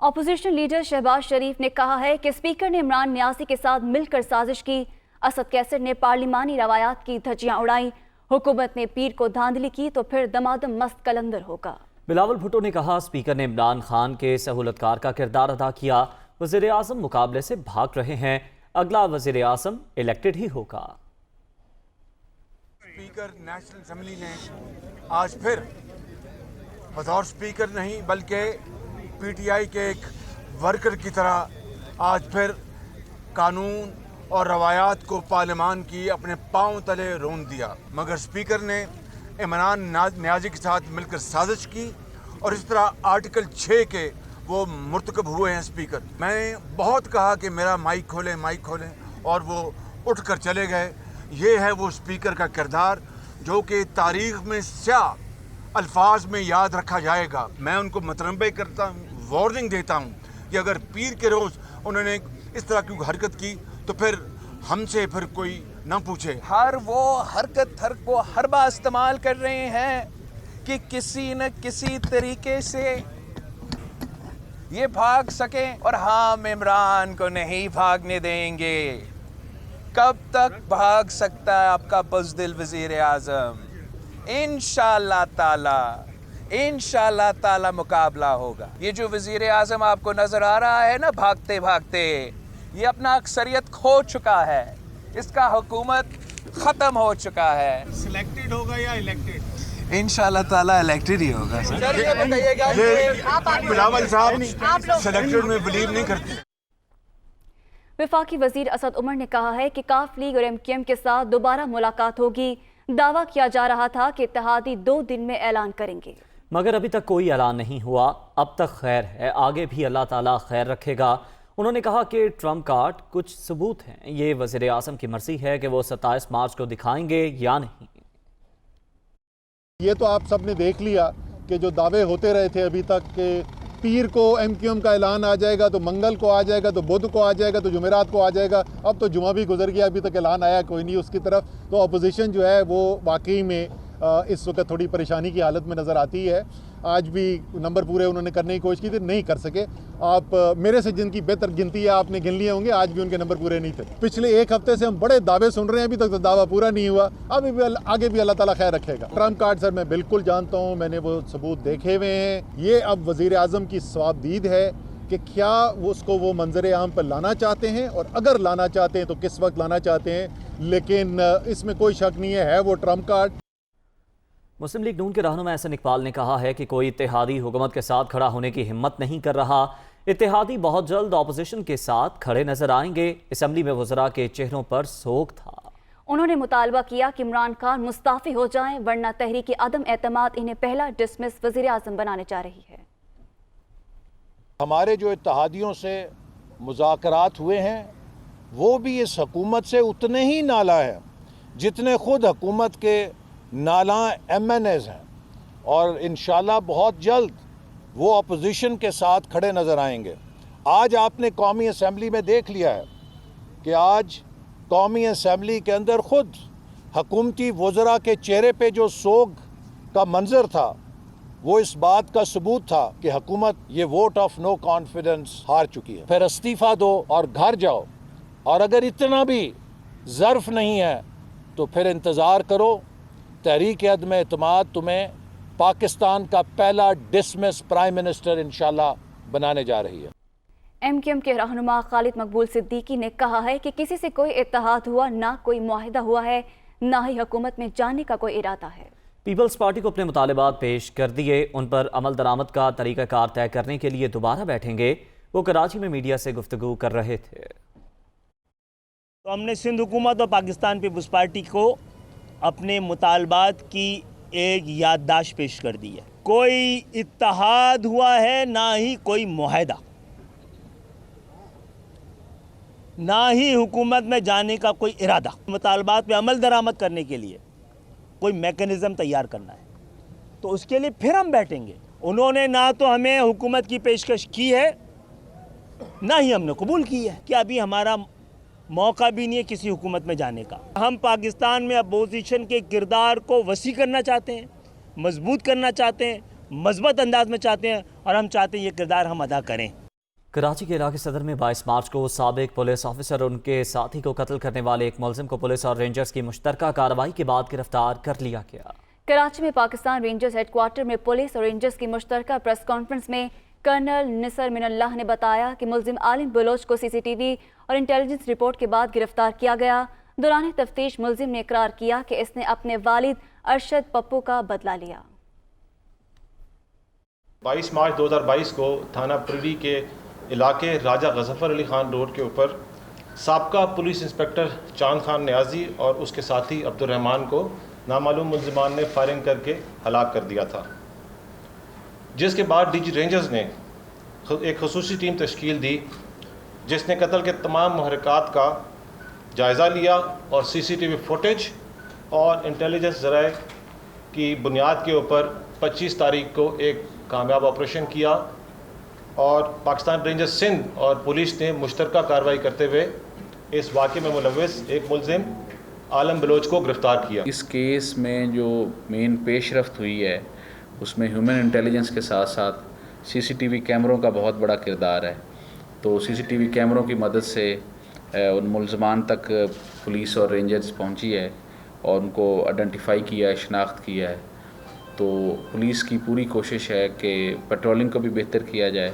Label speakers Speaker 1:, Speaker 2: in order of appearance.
Speaker 1: Opposition leader Shahbaz शरीफ ने कहा है कि स्पीकर ने इमरान नियाज़ी के साथ मिलकर साजिश की। असद कैसर ने पार्लिमानी रवायात की धज्जियां उड़ाई। हुकूमत ने पीर को धांधली की तो फिर दमादम मस्त कलंदर होगा।
Speaker 2: बिलावल भुट्टो ने कहा स्पीकर ने इमरान खान के सहूलतकार का किरदार अदा किया। वज़ीर आज़म मुकाबले से भाग रहे हैं, अगला वज़ीर आज़म इलेक्टेड ही होगा।
Speaker 3: स्पीकर नेशनल असेंबली ने आज फिर बतौर स्पीकर नहीं बल्कि पीटीआई के एक वर्कर की तरह आज फिर कानून और रवायात को पार्लियामान की अपने पांव तले रोन दिया। मगर स्पीकर ने इमरान नियाज़ी के साथ मिलकर साजिश की और इस तरह आर्टिकल 6 के वो मुर्तकब हुए हैं। स्पीकर मैंने बहुत कहा कि मेरा माइक खोलें और वो उठ कर चले गए। ये है वो स्पीकर का किरदार जो कि तारीख़ में स्याह अल्फाज में याद रखा जाएगा। मैं उनको मतनबे करता हूँ, वार्निंग देता हूँ कि अगर पीर के रोज़ उन्होंने इस तरह की हरकत की तो फिर हमसे फिर कोई ना पूछे।
Speaker 4: हर वो हरकत को हर बार इस्तेमाल कर रहे हैं कि किसी न किसी तरीके से ये भाग सकें, और हम इमरान को नहीं भागने देंगे। कब तक भाग सकता है आपका बुज़दिल वज़ीर आज़म? इंशाअल्लाह ताला मुकाबला होगा। ये जो वज़ीर आज़म आपको नज़र आ रहा है ना भागते भागते, ये अपना अक्सरियत खो चुका है, इसका हुकूमत ख़त्म हो चुका है।
Speaker 3: सिलेक्टेड होगा या इलेक्टेड?
Speaker 4: इंशाअल्लाह ताला इलेक्टेड ही होगा।
Speaker 3: बिलावल साहब सिलेक्टेड में बिलीव नहीं करते।
Speaker 1: वफाकी वजीर असद उमर ने कहा है कि काफ लीग और MQM के साथ दोबारा मुलाकात होगी। दावा किया जा रहा था कि इत्तेहादी 2 दिन में ऐलान करेंगे,
Speaker 2: मगर अभी तक कोई ऐलान नहीं हुआ। अब तक खैर है, आगे भी अल्लाह ताला खैर रखेगा। उन्होंने कहा कि ट्रम्प कार्ड कुछ सबूत हैं, ये वज़ीर आज़म की मर्जी है कि वो 27 मार्च को दिखाएंगे या नहीं।
Speaker 5: ये तो आप सब ने देख लिया कि जो दावे होते रहे थे अभी तक कि पीर को MQM का ऐलान आ जाएगा, तो मंगल को आ जाएगा, तो बुध को आ जाएगा, तो जुमेरात को आ जाएगा। अब तो जुमा भी गुजर गया, अभी तक ऐलान आया कोई नहीं उसकी तरफ। तो अपोजिशन जो है वो वाकई में इस वक्त थोड़ी परेशानी की हालत में नज़र आती है। आज भी नंबर पूरे उन्होंने करने की कोशिश की थी, नहीं कर सके। आप मेरे से जिनकी बेहतर गिनती है आपने गिन लिए होंगे, आज भी उनके नंबर पूरे नहीं थे। पिछले 1 हफ्ते से हम बड़े दावे सुन रहे हैं, अभी तक तो दावा पूरा नहीं हुआ। अभी भी आगे भी अल्लाह ताला खैर रखेगा। ट्रम्प कार्ड सर मैं बिल्कुल जानता हूँ, मैंने वो सबूत देखे हुए हैं। ये अब वज़ीर आज़म की सवाबदीद है कि क्या वो उसको वो मंजर आम पर लाना चाहते हैं, और अगर लाना चाहते हैं तो किस वक्त लाना चाहते हैं। लेकिन इसमें कोई शक नहीं है वो ट्रम्प कार्ड।
Speaker 2: मुस्लिम लीग नून के रहनुमा एहसन इकबाल ने कहा है कि कोई इत्तेहादी हुकूमत के साथ खड़ा होने की हिम्मत नहीं कर रहा। इत्तेहादी बहुत जल्द अपोजिशन के साथ खड़े नजर आएंगे। असम्बली में वज़रा के चेहरों पर सोग था।
Speaker 1: उन्होंने मुतालबा किया कि इमरान खान मुस्ताफ़ी हो जाएं, वरना तहरीक अदम एतमाद इन्हें पहला डिसमिस वज़ीर आज़म बनाने जा रही है।
Speaker 6: हमारे जो इत्तेहादियों से मुज़ाकरात हुए हैं वो भी इस हुकूमत से उतने ही नाला है जितने खुद हुकूमत के नाला MNAs हैं, और इंशाल्लाह बहुत जल्द वो अपोजिशन के साथ खड़े नज़र आएंगे। आज आपने कौमी असम्बली में देख लिया है कि आज कौमी असम्बली के अंदर खुद हुकूमती वज़रा के चेहरे पे जो सोग का मंजर था वो इस बात का सबूत था कि हुकूमत ये वोट ऑफ नो कॉन्फिडेंस हार चुकी है। फिर इस्तीफ़ा दो और घर जाओ, और अगर इतना भी ज़र्फ नहीं है तो फिर इंतज़ार करो। तहरीक अदम एतमाद तुम्हें पाकिस्तान का पहला डिसमिस प्राइम मिनिस्टर इंशाल्लाह बनाने जा रही है।
Speaker 1: MQM के रहनुमा खालिद मकबूल सिद्दीकी ने कहा है कि किसी से कोई इत्तेहाद हुआ, ना कोई मुआहिदा हुआ है, ना ही हुकूमत में जाने का कोई इरादा है।
Speaker 2: पीपल्स पार्टी को अपने मुतालबात पेश कर दिए, उन पर अमल दरामद का तरीक़ाकार तय करने के लिए दोबारा बैठेंगे। वो कराची में मीडिया से गुफ्तगू कर रहे थे।
Speaker 7: तो हमने सिंध हुकूमत और पाकिस्तान पीपल्स पार्टी को अपने मुतालबात की एक याददाश्त पेश कर दी है। कोई इत्तेहाद हुआ है, ना ही कोई मुआहदा, ना ही हुकूमत में जाने का कोई इरादा। मुतालबात पे अमल दरामद करने के लिए कोई मैकेनिज़्म तैयार करना है, तो उसके लिए फिर हम बैठेंगे। उन्होंने ना तो हमें हुकूमत की पेशकश की है, ना ही हमने कबूल की है कि अभी हमारा मौका भी नहीं है किसी हुकूमत में जाने का। हम पाकिस्तान में अपोजिशन के किरदार को वसी करना चाहते हैं, मजबूत करना चाहते हैं, मज़बूत अंदाज में चाहते हैं, और हम चाहते हैं ये किरदार हम अदा करें।
Speaker 2: کراچی کے علاقے صدر میں 22 مارچ کو سابق پولیس آفیسر اور ان کے ساتھی کو قتل کرنے والے ایک ملزم کو پولیس اور رینجرز کی مشترکہ کارروائی کے بعد گرفتار کر لیا گیا۔
Speaker 1: کراچی میں پاکستان رینجرز ہیڈ کوارٹر میں پولیس اور رینجرز کی مشترکہ پریس کانفرنس میں کرنل نصر من اللہ نے بتایا کہ ملزم عالم بلوچ کو سی سی ٹی وی اور انٹیلیجنس رپورٹ کے بعد گرفتار کیا گیا۔ دوران تفتیش ملزم نے اقرار کیا کہ اس نے اپنے والد ارشد پپو کا بدلہ لیا۔
Speaker 8: 22 مارچ 2022 کو تھانہ پریری کے علاقے راجہ غظفر علی خان روڈ کے اوپر سابقہ پولیس انسپکٹر چاند خان نیازی اور اس کے ساتھی عبد الرحمان کو نامعلوم ملزمان نے فائرنگ کر کے ہلاک کر دیا تھا، جس کے بعد ڈی جی رینجرز نے ایک خصوصی ٹیم تشکیل دی جس نے قتل کے تمام محرکات کا جائزہ لیا اور سی سی ٹی وی فوٹیج اور انٹیلیجنس ذرائع کی بنیاد کے اوپر 25 تاریخ کو ایک کامیاب آپریشن کیا اور پاکستان رینجرز سندھ اور پولیس نے مشترکہ کارروائی کرتے ہوئے اس واقعے میں ملوث ایک ملزم عالم بلوچ کو گرفتار کیا۔
Speaker 9: اس کیس میں جو مین پیش رفت ہوئی ہے اس میں ہیومن انٹیلیجنس کے ساتھ ساتھ سی سی ٹی وی کیمروں کا بہت بڑا کردار ہے، تو سی سی ٹی وی کیمروں کی مدد سے ان ملزمان تک پولیس اور رینجرز پہنچی ہے اور ان کو آئیڈینٹیفائی کیا ہے، شناخت کیا ہے۔ تو پولیس کی پوری کوشش ہے کہ پیٹرولنگ کو بھی بہتر کیا جائے